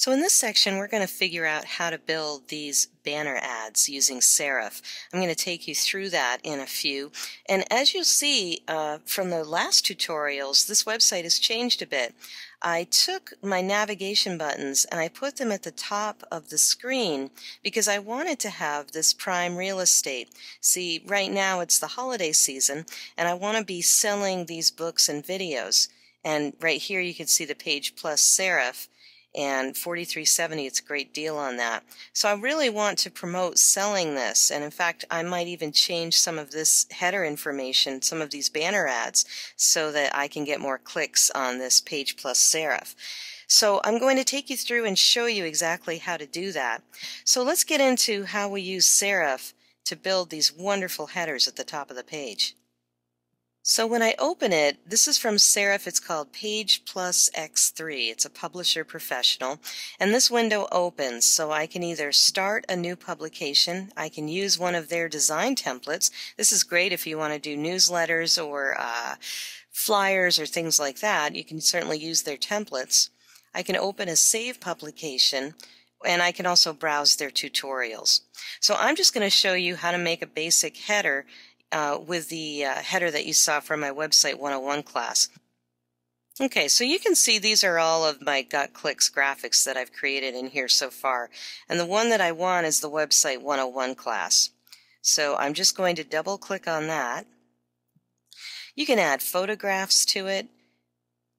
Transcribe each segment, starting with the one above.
So in this section, we're going to figure out how to build these banner ads using Serif. I'm going to take you through that in a few. And as you'll see from the last tutorials, this website has changed a bit. I took my navigation buttons and I put them at the top of the screen because I wanted to have this prime real estate. See, right now it's the holiday season and I want to be selling these books and videos. And right here you can see the page plus serif. And $43.70, it's a great deal on that. So I really want to promote selling this, and in fact I might even change some of this header information, some of these banner ads, so that I can get more clicks on this page plus serif. So I'm going to take you through and show you exactly how to do that. So let's get into how we use serif to build these wonderful headers at the top of the page. So when I open it, this is from Serif. It's called PagePlusX3. It's a publisher professional. And this window opens, so I can either start a new publication, I can use one of their design templates. This is great if you want to do newsletters or flyers or things like that. You can certainly use their templates. I can open a save publication, and I can also browse their tutorials. So I'm just going to show you how to make a basic header with the header that you saw from my website 101 class. Okay, so you can see these are all of my GotClicks graphics that I've created in here so far. And the one that I want is the website 101 class. So I'm just going to double click on that. You can add photographs to it.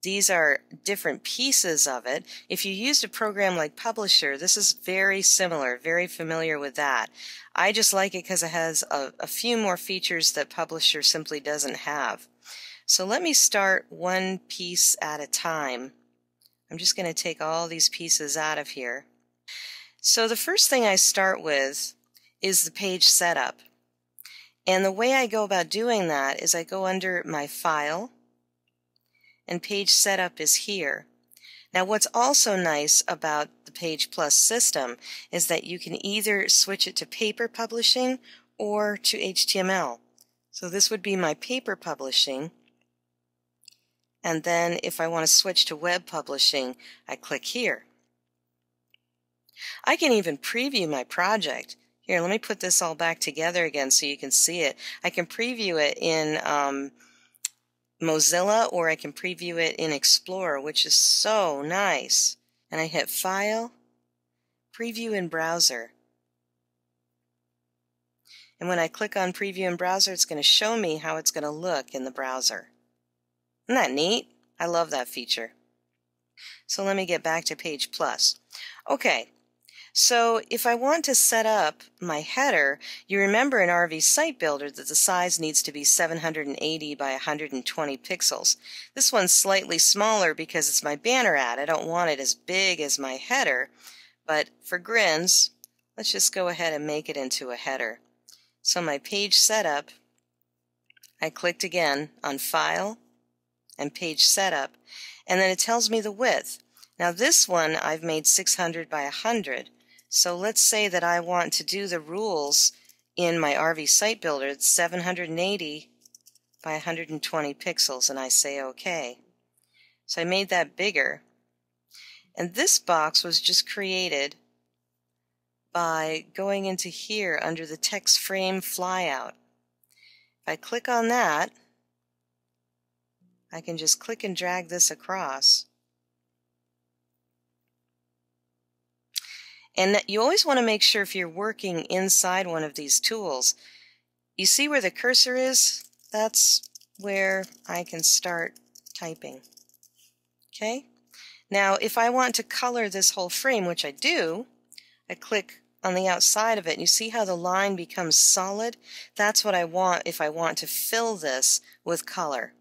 These are different pieces of it. If you used a program like Publisher, this is very similar, very familiar with that. I just like it because it has a few more features that Publisher simply doesn't have. So let me start one piece at a time. I'm just going to take all these pieces out of here. So the first thing I start with is the page setup. And the way I go about doing that is I go under my file, and page setup is here. Now what's also nice about the Page Plus system is that you can either switch it to paper publishing or to HTML. So this would be my paper publishing, and then if I want to switch to web publishing, I click here. I can even preview my project. Here, let me put this all back together again so you can see it. I can preview it in Mozilla, or I can preview it in Explorer, which is so nice. And I hit File, Preview in Browser. And when I click on Preview in Browser, it's going to show me how it's going to look in the browser. Isn't that neat? I love that feature. So let me get back to Page Plus. Okay. So if I want to set up my header, you remember in RV Site Builder that the size needs to be 780 by 120 pixels. This one's slightly smaller because it's my banner ad. I don't want it as big as my header, but for grins, let's just go ahead and make it into a header. So my page setup, I clicked again on File and Page Setup, and then it tells me the width. Now this one I've made 600 by 100. So let's say that I want to do the rules in my RV Site Builder. It's 780 by 120 pixels, and I say OK. So I made that bigger. And this box was just created by going into here under the text frame flyout. If I click on that, I can just click and drag this across. And you always want to make sure if you're working inside one of these tools, you see where the cursor is? That's where I can start typing. Okay? Now, if I want to color this whole frame, which I do, I click on the outside of it, and you see how the line becomes solid? That's what I want if I want to fill this with color.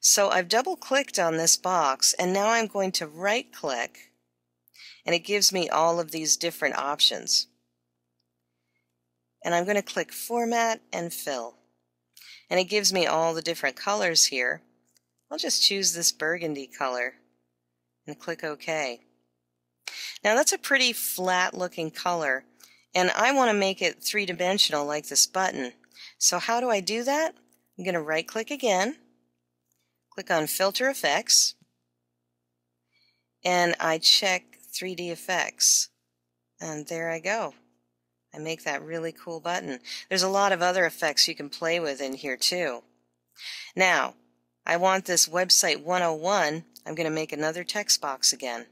So I've double-clicked on this box, and now I'm going to right-click, and it gives me all of these different options. And I'm going to click Format and Fill. And it gives me all the different colors here. I'll just choose this burgundy color and click OK. Now that's a pretty flat looking color, and I want to make it three-dimensional like this button. So how do I do that? I'm going to right-click again, click on Filter Effects, and I check 3D effects. And there I go. I make that really cool button. There's a lot of other effects you can play with in here too. Now, I want this website 101. I'm going to make another text box again.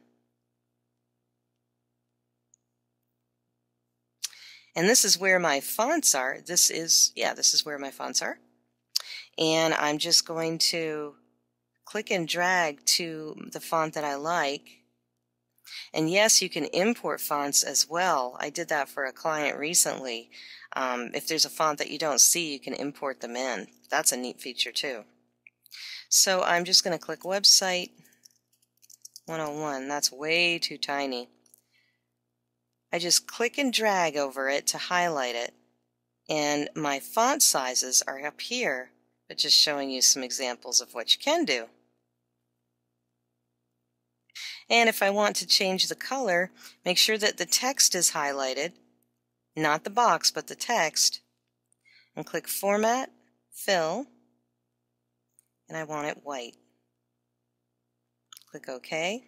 And this is where my fonts are. This is where my fonts are. And I'm just going to click and drag to the font that I like. And yes, you can import fonts as well. I did that for a client recently. If there's a font that you don't see, you can import them in. That's a neat feature too. So I'm just going to click Website 101. That's way too tiny. I just click and drag over it to highlight it. And my font sizes are up here, but just showing you some examples of what you can do. And if I want to change the color, make sure that the text is highlighted, not the box, but the text, and click Format, Fill, and I want it white. Click OK.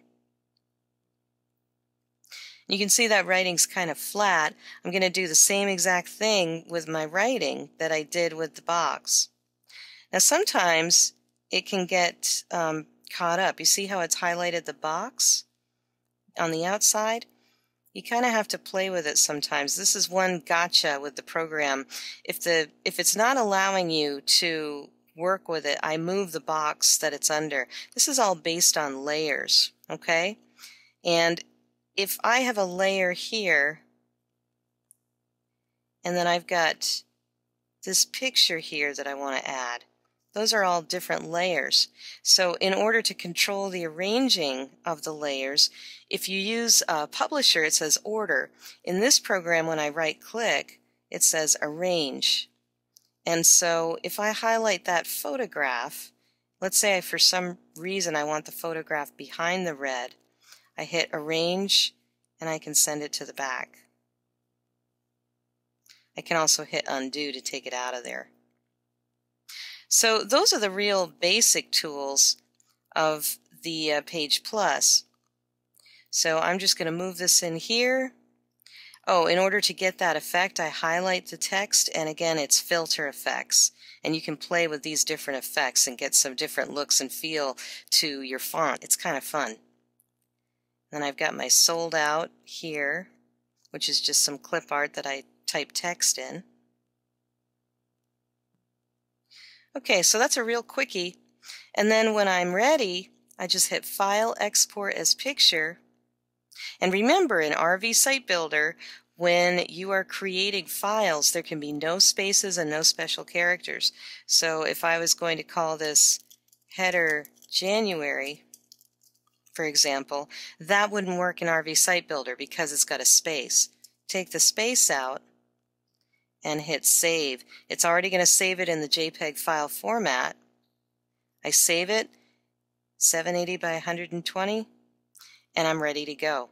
You can see that writing's kind of flat. I'm going to do the same exact thing with my writing that I did with the box. Now sometimes it can get caught up. You see how it's highlighted the box on the outside? You kind of have to play with it sometimes. This is one gotcha with the program. If it's not allowing you to work with it, I move the box that it's under. This is all based on layers, okay? And if I have a layer here, and then I've got this picture here that I want to add, those are all different layers. So in order to control the arranging of the layers, if you use Publisher, it says Order. In this program, when I right-click, it says Arrange. And so if I highlight that photograph, let's say for some reason I want the photograph behind the red, I hit Arrange, and I can send it to the back. I can also hit Undo to take it out of there. So those are the real basic tools of the Page Plus. So I'm just going to move this in here. Oh, in order to get that effect, I highlight the text, and again, it's filter effects. And you can play with these different effects and get some different looks and feel to your font. It's kind of fun. Then I've got my sold out here, which is just some clip art that I type text in. Okay, so that's a real quickie. And then when I'm ready, I just hit File, Export as Picture. And remember, in RV Site Builder, when you are creating files, there can be no spaces and no special characters. So if I was going to call this Header January, for example, that wouldn't work in RV Site Builder because it's got a space. Take the space out and hit Save. It's already going to save it in the JPEG file format. I save it, 780 by 120, and I'm ready to go.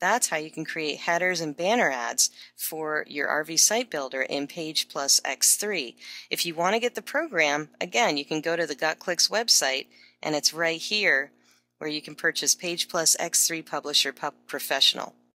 That's how you can create headers and banner ads for your RV Site Builder in PagePlusX3. If you want to get the program, again, you can go to the GotClicks website, and it's right here where you can purchase PagePlusX3 Publisher Professional.